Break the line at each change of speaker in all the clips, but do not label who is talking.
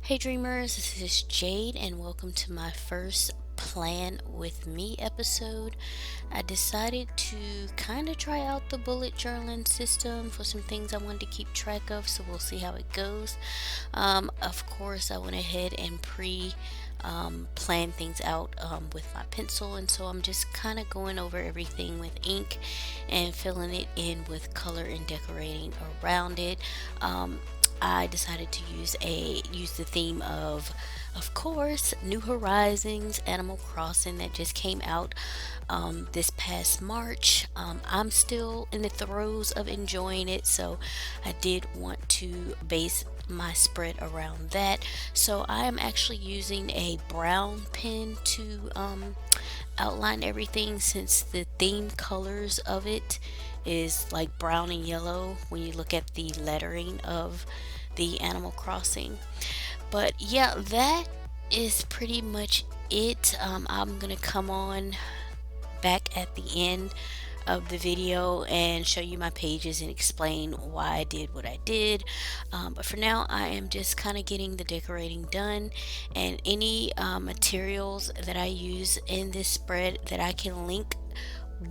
Hey dreamers, this is Jade and welcome to my first Plan with Me episode. I decided to kind of try out the bullet journaling system for some things I wanted to keep track of, so we'll see how it goes. Of course, I went ahead and plan things out with my pencil, and so I'm just kind of going over everything with ink and filling it in with color and decorating around it. I decided to use the theme of course, New Horizons Animal Crossing that just came out this past March. I'm still in the throes of enjoying it, so I did want to base my spread around that. So I am actually using a brown pen to outline everything, since the theme colors of it is like brown and yellow when you look at the lettering of the Animal Crossing. But yeah, that is pretty much it. I'm gonna come on back at the end of the video and show you my pages and explain why I did what I did. But for now, I am just kind of getting the decorating done, and any materials that I use in this spread that I can link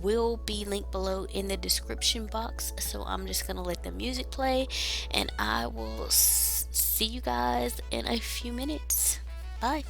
will be linked below in the description box. So I'm just gonna let the music play and I will see you guys in a few minutes. Bye.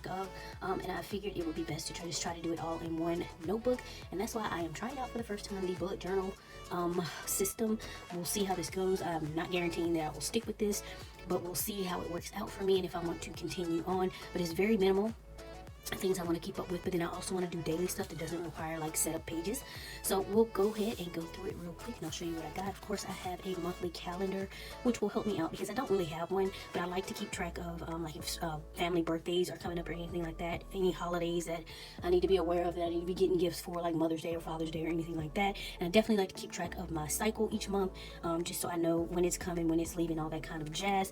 of, and I figured it would be best to try to do it all in one notebook, and that's why I am trying out for the first time the bullet journal system. We'll see how this goes. I'm not guaranteeing that I will stick with this, but we'll see how it works out for me and if I want to continue on. But it's very minimal things I want to keep up with, but then I also want to do daily stuff that doesn't require like setup pages. So we'll go ahead and go through it real quick and I'll show you what I got. Of course, I have a monthly calendar which will help me out because I don't really have one, but I like to keep track of like if family birthdays are coming up or anything like that, any holidays that I need to be aware of that I need to be getting gifts for, like Mother's Day or Father's Day or anything like that. And I definitely like to keep track of my cycle each month, just so I know when it's coming, when it's leaving, all that kind of jazz.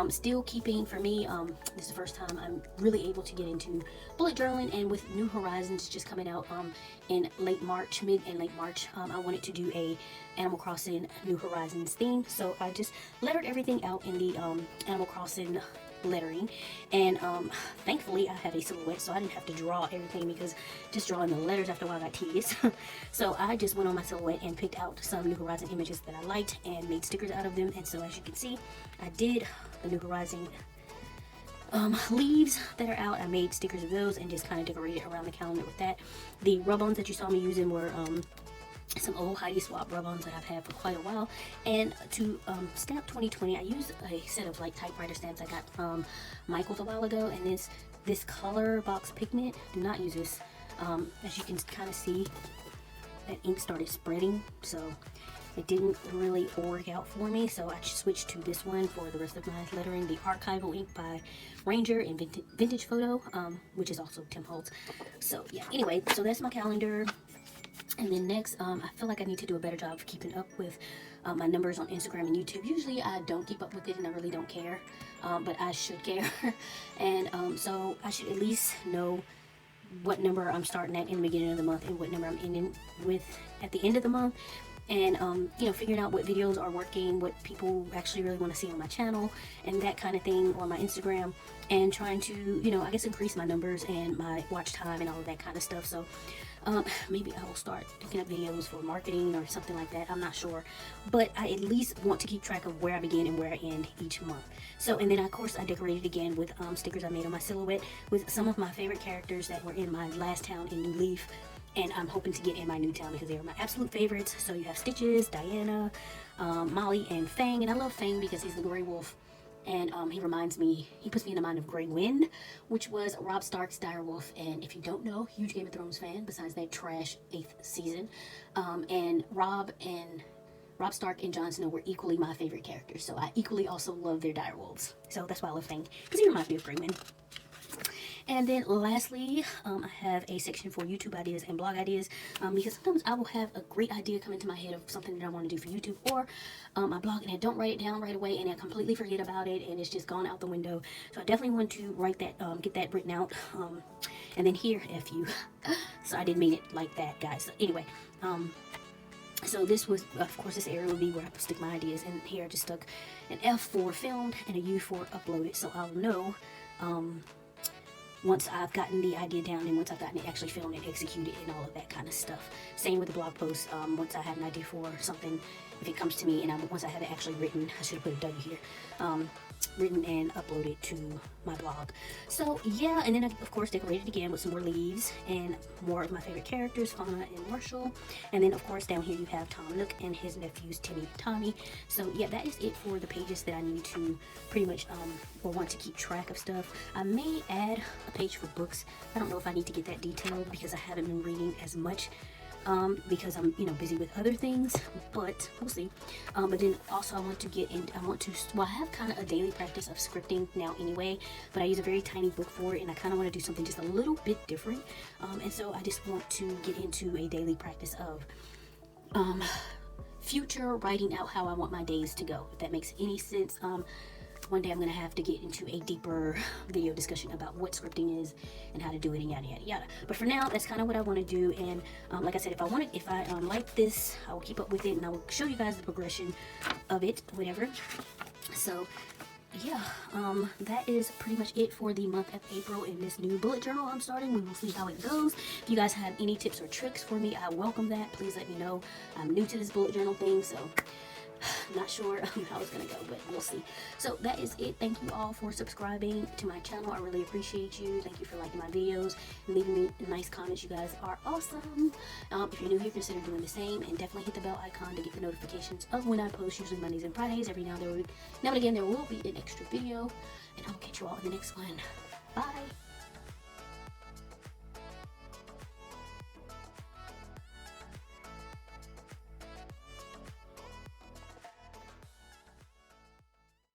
Still keeping, for me, this is the first time I'm really able to get into bullet journaling, and with New Horizons just coming out in late March, mid and late March, I wanted to do a Animal Crossing New Horizons theme, so I just lettered everything out in the Animal Crossing lettering, and thankfully I have a silhouette, so I didn't have to draw everything because just drawing the letters after a while got tedious. So I just went on my silhouette and picked out some New Horizon images that I liked and made stickers out of them. And so as you can see, I did the New Horizon leaves that are out. I made stickers of those and just kind of decorated around the calendar with that. The rub-ons that you saw me using were some old Heidi Swap rub-ons that I've had for quite a while. And to stamp 2020, I used a set of like typewriter stamps I got from Michael's a while ago, and this color box pigment. Do not use this. As you can kind of see, that ink started spreading, so it didn't really work out for me, so I switched to this one for the rest of my lettering, the Archival ink by Ranger and Vintage Photo, which is also Tim Holtz. So yeah, anyway, so that's my calendar. And then next, I feel like I need to do a better job of keeping up with my numbers on Instagram and YouTube. Usually I don't keep up with it and I really don't care, but I should care. And so I should at least know what number I'm starting at in the beginning of the month and what number I'm ending with at the end of the month. And you know, figuring out what videos are working, what people actually really want to see on my channel and that kind of thing, or my Instagram, and trying to, you know, I guess increase my numbers and my watch time and all of that kind of stuff. So maybe I will start picking up videos for marketing or something like that. I'm not sure, but I at least want to keep track of where I begin and where I end each month. So, and then of course I decorated again with stickers I made on my silhouette with some of my favorite characters that were in my last town in New Leaf, and I'm hoping to get in my new town because they are my absolute favorites. So you have Stitches, Diana, Molly, and Fang. And I love Fang because he's the gray wolf, and he puts me in the mind of Grey Wind, which was Robb Stark's dire wolf. And if you don't know, huge Game of Thrones fan, besides that trash 8th season. And Robb Stark and Jon Snow were equally my favorite characters, so I equally also love their dire wolves. So that's why I love Fang, because he reminds me of Grey Wind. And then lastly, I have a section for YouTube ideas and blog ideas, because sometimes I will have a great idea come into my head of something that I want to do for YouTube or my blog, and I don't write it down right away and I completely forget about it and it's just gone out the window. So I definitely want to write that, get that written out, and then here, F you. So I didn't mean it like that, guys. So anyway, so this was, of course, this area would be where I stick my ideas, and here I just stuck an F for filmed and a U for uploaded, so I'll know once I've gotten the idea down and once I've gotten it actually filmed and executed and all of that kind of stuff. Same with the blog post. Once I have an idea for something, if it comes to me, and once I have it actually written, I should have put a W here, written and uploaded to my blog. So yeah, and then I, of course, decorated again with some more leaves and more of my favorite characters, Fauna and Marshall. And then of course down here you have Tom Nook and his nephews Timmy and Tommy. So yeah, that is it for the pages that I need to pretty much or want to keep track of stuff. I may add a page for books. I don't know if I need to get that detailed because I haven't been reading as much, because I'm, you know, busy with other things, but we'll see. But then also I want to well, I have kind of a daily practice of scripting now anyway, but I use a very tiny book for it, and I kind of want to do something just a little bit different. And so I just want to get into a daily practice of future writing out how I want my days to go, if that makes any sense. One day I'm going to have to get into a deeper video discussion about what scripting is and how to do it and yada yada yada. But for now, that's kind of what I want to do. And like I said, if I like this, I will keep up with it and I will show you guys the progression of it, whatever. So yeah, that is pretty much it for the month of April in this new bullet journal I'm starting. We will see how it goes. If you guys have any tips or tricks for me, I welcome that. Please let me know. I'm new to this bullet journal thing, so Not sure how it's gonna go, but we'll see. So that is it. Thank you all for subscribing to my channel. I really appreciate you. Thank you for liking my videos and leaving me nice comments. You guys are awesome. If you're new here, consider doing the same, and definitely hit the bell icon to get the notifications of when I post, usually Mondays and Fridays. Every now and again there will be an extra video, and I will catch you all in the next one. Bye.